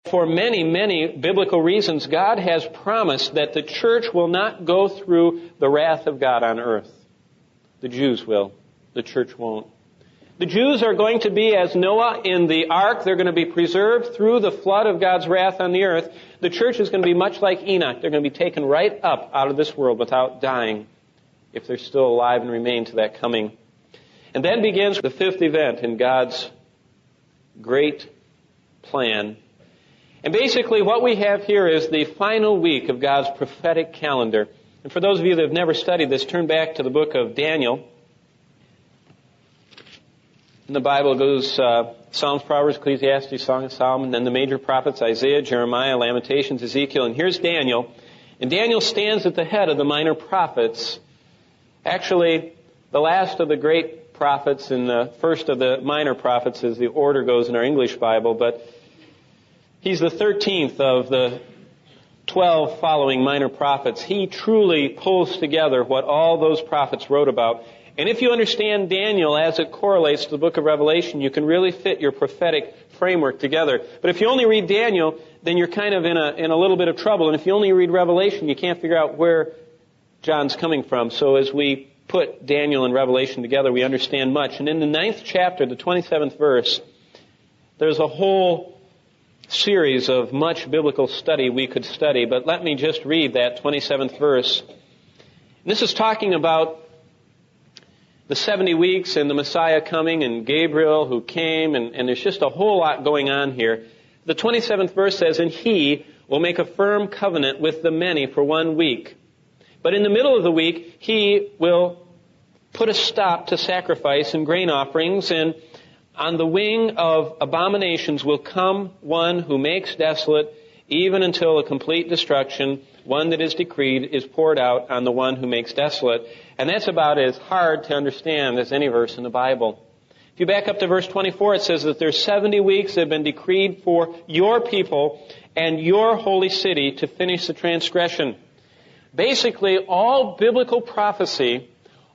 For many, many biblical reasons, God has promised that the church will not go through the wrath of God on earth. The Jews will. The church won't. The Jews are going to be as Noah in the ark. They're going to be preserved through the flood of God's wrath on the earth. The church is going to be much like Enoch. They're going to be taken right up out of this world without dying, if they're still alive and remain to that coming. And then begins the fifth event in God's great plan. And basically what we have here is the final week of God's prophetic calendar. And for those of you that have never studied this, turn back to the book of Daniel. In the Bible it goes Psalms, Proverbs, Ecclesiastes, Song of Solomon, then the major prophets, Isaiah, Jeremiah, Lamentations, Ezekiel, and here's Daniel. And Daniel stands at the head of the minor prophets. Actually, the last of the great prophets and the first of the minor prophets, as the order goes in our English Bible, but he's the 13th of the 12 following minor prophets. He truly pulls together what all those prophets wrote about. And if you understand Daniel as it correlates to the book of Revelation, you can really fit your prophetic framework together. But if you only read Daniel, then you're kind of in a little bit of trouble. And if you only read Revelation, you can't figure out where John's coming from. So as we put Daniel and Revelation together, we understand much. And in the 9th chapter, the 27th verse, there's a whole series of much biblical study we could study. But let me just read that 27th verse. And this is talking about the 70 weeks and the Messiah coming and Gabriel who came, and there's just a whole lot going on here. The 27th verse says, "And he will make a firm covenant with the many for 1 week. But in the middle of the week, he will put a stop to sacrifice and grain offerings, and on the wing of abominations will come one who makes desolate, even until a complete destruction, one that is decreed, is poured out on the one who makes desolate." And that's about as hard to understand as any verse in the Bible. If you back up to verse 24, it says that there's 70 weeks that have been decreed for your people and your holy city to finish the transgression. Basically, all biblical prophecy,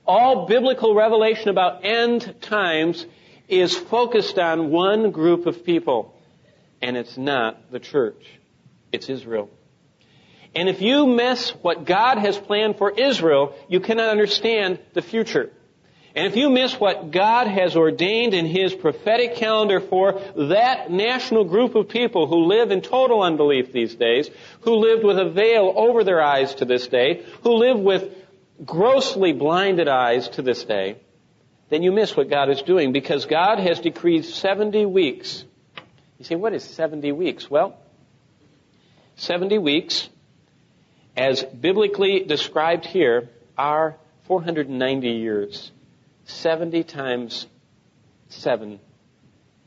all biblical revelation about end times is focused on one group of people. And it's not the church. It's Israel. And if you miss what God has planned for Israel, you cannot understand the future. And if you miss what God has ordained in His prophetic calendar for that national group of people who live in total unbelief these days, who lived with a veil over their eyes to this day, who live with grossly blinded eyes to this day, then you miss what God is doing, because God has decreed 70 weeks. You say, what is 70 weeks? Well, 70 weeks, as biblically described here, are 490 years. 70 times 7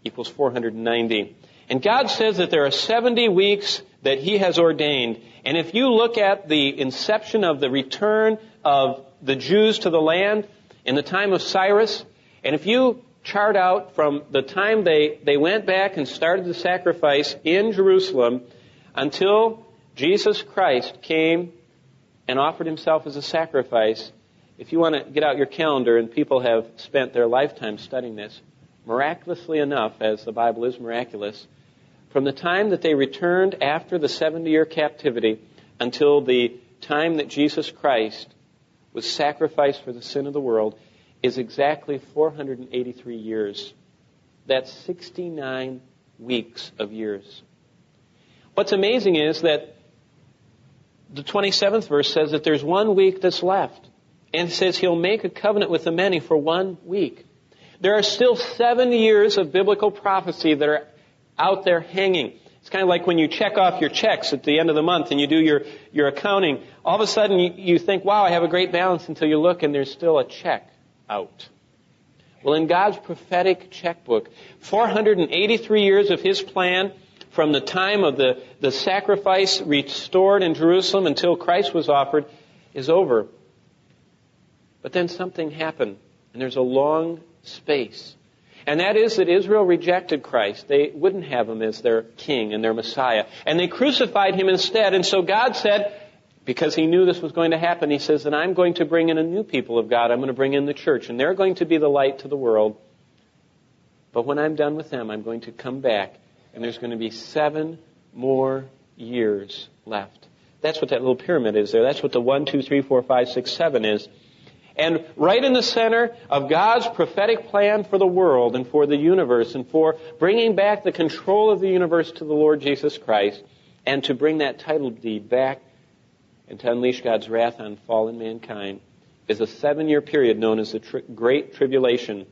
equals 490. And God says that there are 70 weeks that He has ordained. And if you look at the inception of the return of the Jews to the land in the time of Cyrus, and if you chart out from the time they went back and started the sacrifice in Jerusalem until Jesus Christ came and offered Himself as a sacrifice, if you want to get out your calendar, and people have spent their lifetime studying this, miraculously enough, as the Bible is miraculous, from the time that they returned after the 70-year captivity until the time that Jesus Christ was sacrificed for the sin of the world is exactly 483 years. That's 69 weeks of years. What's amazing is that the 27th verse says that there's 1 week that's left. And it says He'll make a covenant with the many for 1 week. There are still 7 years of biblical prophecy that are out there hanging. It's kind of like when you check off your checks at the end of the month and you do your accounting. All of a sudden you think, wow, I have a great balance, until you look and there's still a check out. Well, in God's prophetic checkbook, 483 years of His plan, from the time of the sacrifice restored in Jerusalem until Christ was offered, is over. But then something happened, and there's a long space. And that is that Israel rejected Christ. They wouldn't have Him as their king and their Messiah. And they crucified Him instead. And so God said, because He knew this was going to happen, He says that I'm going to bring in a new people of God. I'm going to bring in the church. And they're going to be the light to the world. But when I'm done with them, I'm going to come back. And there's going to be 7 more years left. That's what that little pyramid is there. That's what the 1, 2, 3, 4, 5, 6, 7 is. And right in the center of God's prophetic plan for the world and for the universe and for bringing back the control of the universe to the Lord Jesus Christ and to bring that title deed back and to unleash God's wrath on fallen mankind is a 7-year period known as the Great Tribulation.